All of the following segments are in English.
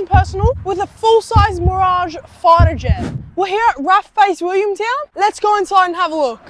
and personal with a full-size Mirage fighter jet. We're here at RAAF Base Williamtown. Let's go inside and have a look.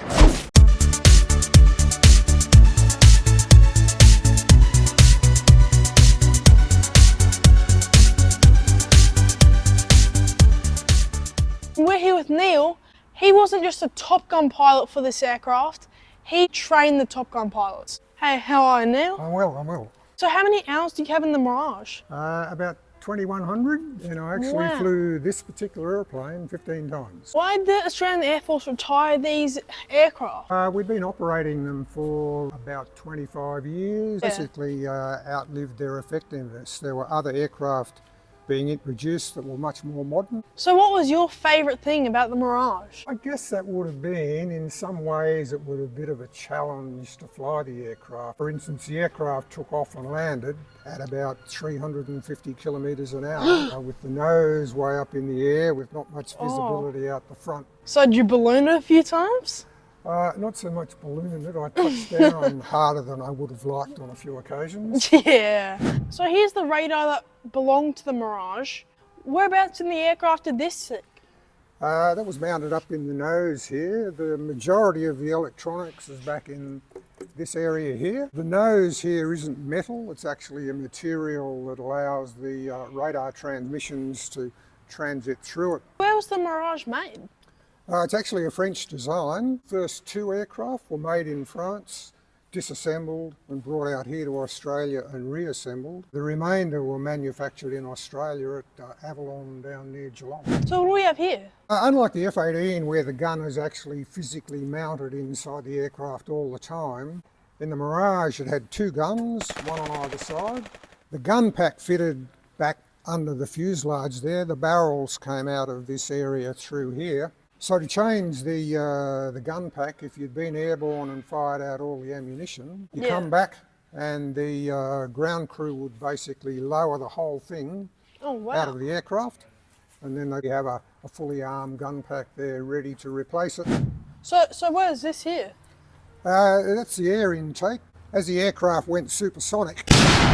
We're here with Neil. He wasn't just a Top Gun pilot for this aircraft, he trained the Top Gun pilots. Hey, how are you, Neil? I'm well. So how many hours do you have in the Mirage? About 2,100, and I actually flew this particular airplane 15 times. Why did the Australian Air Force retire these aircraft? We've been operating them for about 25 years. Basically outlived their effectiveness. There were other aircraft being introduced that were much more modern. So what was your favourite thing about the Mirage? I guess that would have been, in some ways, it was a bit of a challenge to fly the aircraft. For instance, the aircraft took off and landed at about 350 kilometres an hour with the nose way up in the air with not much visibility out the front. So did you balloon it a few times? Not so much ballooning it. I touched down harder than I would have liked on a few occasions. Yeah. So here's the radar that belonged to the Mirage. Whereabouts in the aircraft did this sit? That was mounted up in the nose here. The majority of the electronics is back in this area here. The nose here isn't metal. It's actually a material that allows the radar transmissions to transit through it. Where was the Mirage made? It's actually a French design. First two aircraft were made in France, disassembled and brought out here to Australia and reassembled. The remainder were manufactured in Australia at Avalon down near Geelong. So what do we have here? Unlike the F-18 where the gun is actually physically mounted inside the aircraft all the time, in the Mirage it had two guns, one on either side. The gun pack fitted back under the fuselage there. The barrels came out of this area through here. So to change the gun pack, if you'd been airborne and fired out all the ammunition, you come back and the ground crew would basically lower the whole thing out of the aircraft, and then they have a fully armed gun pack there ready to replace it. So where is this here? That's the air intake. As the aircraft went supersonic,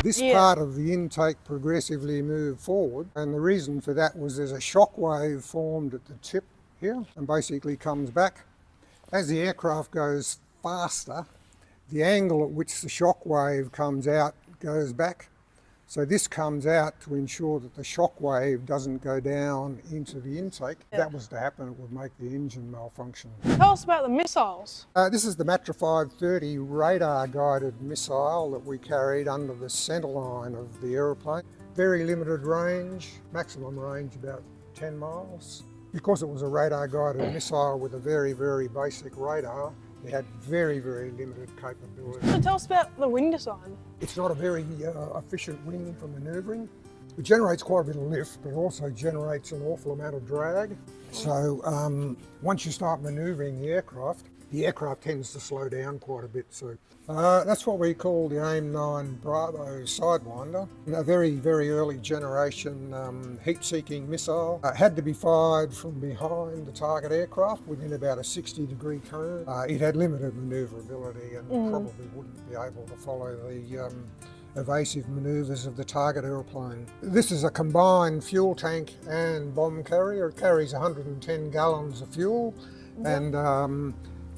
this part of the intake progressively moved forward, and the reason for that was there's a shock wave formed at the tip here and basically comes back. As the aircraft goes faster, the angle at which the shock wave comes out goes back. So this comes out to ensure that the shock wave doesn't go down into the intake. If that was to happen, it would make the engine malfunction. Tell us about the missiles. This is the Matra 530 radar-guided missile that we carried under the centerline of the aeroplane. Very limited range, maximum range about 10 miles. Because it was a radar-guided missile with a very, very basic radar, it had very, very limited capability. So tell us about the wing design. It's not a very efficient wing for manoeuvring. It generates quite a bit of lift, but it also generates an awful amount of drag. So once you start manoeuvring the aircraft tends to slow down quite a bit. So that's what we call the AIM-9 Bravo Sidewinder. A very, very early generation heat-seeking missile. It had to be fired from behind the target aircraft within about a 60-degree cone. It had limited manoeuvrability and probably wouldn't be able to follow the evasive manoeuvres of the target aeroplane. This is a combined fuel tank and bomb carrier. It carries 110 gallons of fuel and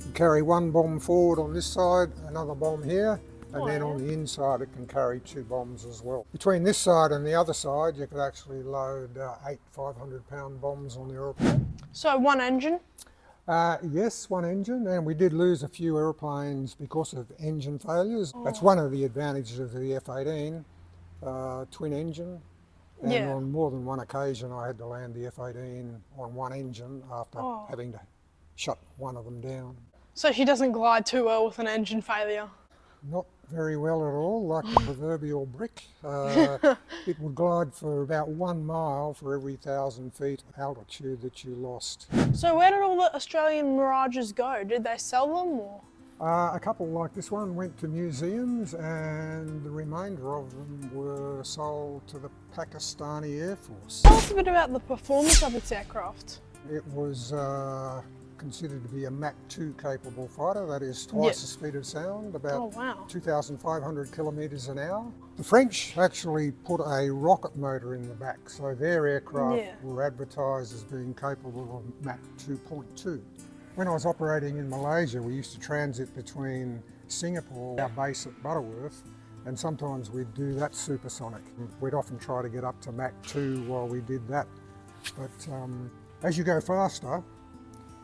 you carry one bomb forward on this side, another bomb here, and then on the inside it can carry two bombs as well. Between this side and the other side you could actually load 8 500-pound bombs on the aeroplane. So one engine? Yes, one engine, and we did lose a few airplanes because of engine failures. That's one of the advantages of the F-18, twin engine. And on more than one occasion I had to land the F-18 on one engine after having to shut one of them down. So she doesn't glide too well with an engine failure? Not very well at all, like the proverbial brick. It would glide for about 1 mile for every 1,000 feet altitude that you lost. So where did all the Australian Mirages go? Did they sell them or? A couple like this one went to museums, and the remainder of them were sold to the Pakistani Air Force. Tell us a bit about the performance of this aircraft. It was considered to be a Mach 2 capable fighter, that is twice the speed of sound, about 2,500 kilometres an hour. The French actually put a rocket motor in the back, so their aircraft were advertised as being capable of Mach 2.2. When I was operating in Malaysia, we used to transit between Singapore, our base at Butterworth, and sometimes we'd do that supersonic. We'd often try to get up to Mach 2 while we did that. But as you go faster,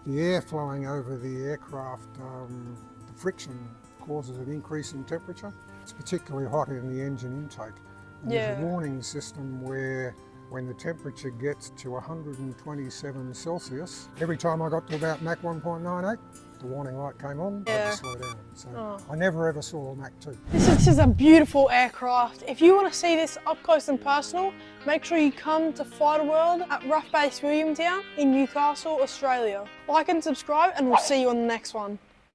the air flowing over the aircraft, the friction causes an increase in temperature. It's particularly hot in the engine intake. And there's a warning system where when the temperature gets to 127 Celsius, every time I got to about Mach 1.98, the warning light came on, I had to slow down. So I never ever saw a Mach 2. This is a beautiful aircraft. If you want to see this up close and personal, make sure you come to Fighterworld at RAAF Base Williamtown in Newcastle, Australia. Like and subscribe, and we'll see you on the next one.